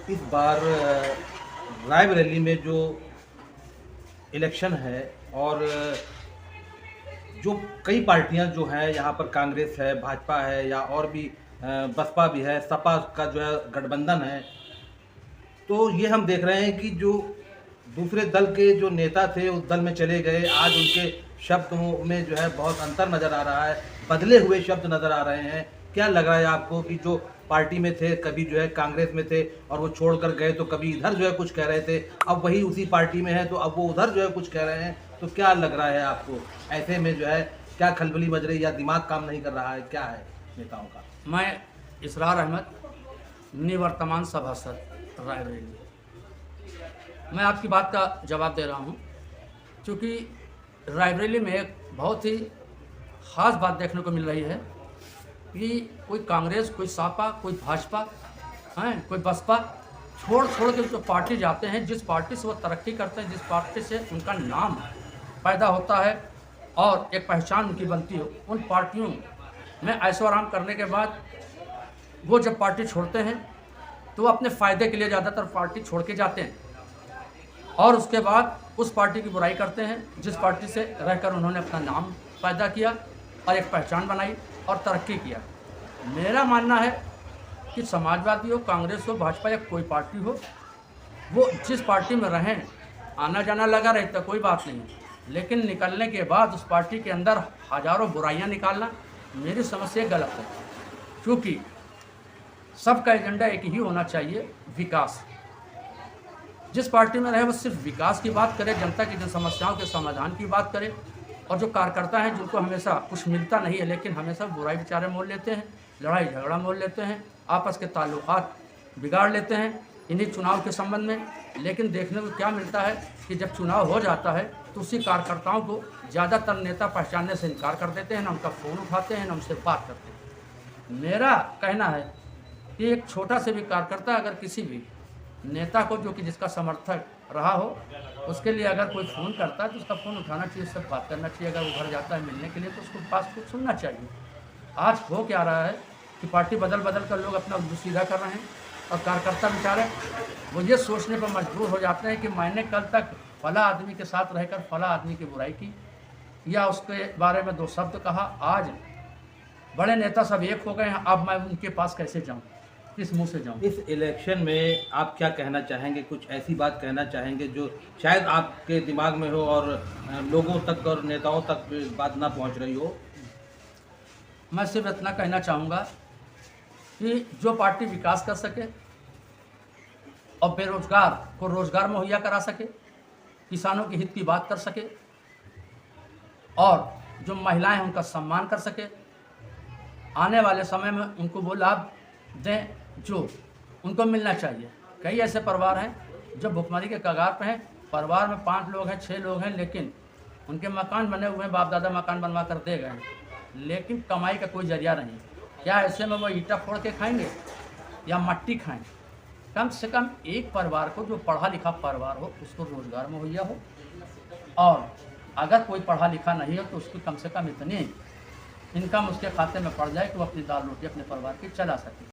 इस बार रायबरेली में जो इलेक्शन है और जो कई पार्टियां जो हैं यहाँ पर कांग्रेस है, भाजपा है या और भी बसपा भी है, सपा का जो है गठबंधन है। तो ये हम देख रहे हैं कि जो दूसरे दल के जो नेता थे उस दल में चले गए, आज उनके शब्दों में जो है बहुत अंतर नज़र आ रहा है, बदले हुए शब्द नज़र आ रहे हैं। क्या लग रहा है आपको कि जो पार्टी में थे, कभी जो है कांग्रेस में थे और वो छोड़कर गए, तो कभी इधर जो है कुछ कह रहे थे, अब वही उसी पार्टी में है तो अब वो उधर जो है कुछ कह रहे हैं, तो क्या लग रहा है आपको? ऐसे में जो है क्या खलबली मच रही, या दिमाग काम नहीं कर रहा है, क्या है नेताओं का? मैं इसरार अहमद, निवर्तमान सभासद रायबरेली। मैं आपकी बात का जवाब दे रहा हूँ, क्योंकि रायबरेली में एक बहुत ही ख़ास बात देखने को मिल रही है कि कोई कांग्रेस, कोई सपा, कोई भाजपा, कोई बसपा छोड़ के जो पार्टी जाते हैं, जिस पार्टी से वो तरक्की करते हैं, जिस पार्टी से उनका नाम पैदा होता है और एक पहचान उनकी बनती हो, उन पार्टियों में ऐशो आराम करने के बाद वो जब पार्टी छोड़ते हैं तो वो अपने फ़ायदे के लिए ज़्यादातर पार्टी छोड़ के जाते हैं और उसके बाद उस पार्टी की बुराई करते हैं जिस पार्टी से रहकर उन्होंने अपना नाम पैदा किया और एक पहचान बनाई और तरक्की किया। मेरा मानना है कि समाजवादी हो, कांग्रेस हो, भाजपा या कोई पार्टी हो, वो जिस पार्टी में रहें, आना जाना लगा रहता कोई बात नहीं, लेकिन निकलने के बाद उस पार्टी के अंदर हज़ारों बुराइयां निकालना मेरी समझ से गलत है। क्योंकि सबका एजेंडा एक ही होना चाहिए, विकास। जिस पार्टी में रहे वो सिर्फ विकास की बात करे, जनता की जन समस्याओं के समाधान की बात करे, और जो कार्यकर्ता हैं जिनको हमेशा कुछ मिलता नहीं है लेकिन हमेशा बुराई बेचारे मोल लेते हैं, लड़ाई झगड़ा मोल लेते हैं, आपस के ताल्लुकात बिगाड़ लेते हैं इन्हीं चुनाव के संबंध में। लेकिन देखने को क्या मिलता है कि जब चुनाव हो जाता है तो उसी कार्यकर्ताओं को ज़्यादातर नेता पहचानने से इनकार कर देते हैं, ना उनका फ़ोन उठाते हैं, ना उनसे बात करते हैं। मेरा कहना है कि एक छोटा से भी कार्यकर्ता अगर किसी भी नेता को, जो कि जिसका समर्थक रहा हो, उसके लिए अगर कोई फ़ोन करता है तो उसका फ़ोन उठाना चाहिए, उससे बात करना चाहिए। अगर वो घर जाता है मिलने के लिए तो उसको पास कुछ सुनना चाहिए। आज हो क्या रहा है कि पार्टी बदल कर लोग अपना उद्देश्य सीधा कर रहे हैं और कार्यकर्ता बेचारे वो ये सोचने पर मजबूर हो जाते हैं कि मैंने कल तक फला आदमी के साथ रहकर फला आदमी की बुराई की या उसके बारे में दो शब्द कहा, आज बड़े नेता सब एक हो गए हैं, अब मैं उनके पास कैसे जाऊँ, किस मुंह से जाऊँ? इस इलेक्शन में आप क्या कहना चाहेंगे? कुछ ऐसी बात कहना चाहेंगे जो शायद आपके दिमाग में हो और लोगों तक और नेताओं तक बात ना पहुंच रही हो? मैं सिर्फ इतना कहना चाहूँगा कि जो पार्टी विकास कर सके और बेरोजगार को रोजगार मुहैया करा सके, किसानों के हित की बात कर सके और जो महिलाएं हैं उनका सम्मान कर सके, आने वाले समय में उनको वो लाभ दें जो उनको मिलना चाहिए। कई ऐसे परिवार हैं जो भुखमरी के कगार पर हैं, परिवार में 5 लोग हैं, 6 लोग हैं, लेकिन उनके मकान बने हुए हैं, बाप दादा मकान बनवा कर दे गए हैं, लेकिन कमाई का कोई जरिया नहीं। क्या ऐसे में वो ईंटा फोड़ के खाएंगे या मट्टी खाएं? कम से कम एक परिवार को, जो पढ़ा लिखा परिवार हो, उसको रोजगार मुहैया हो, और अगर कोई पढ़ा लिखा नहीं हो तो उसको कम से कम इतनी इनकम उसके खाते में पड़ जाए कि वो अपनी दाल रोटी अपने परिवार की चला सके।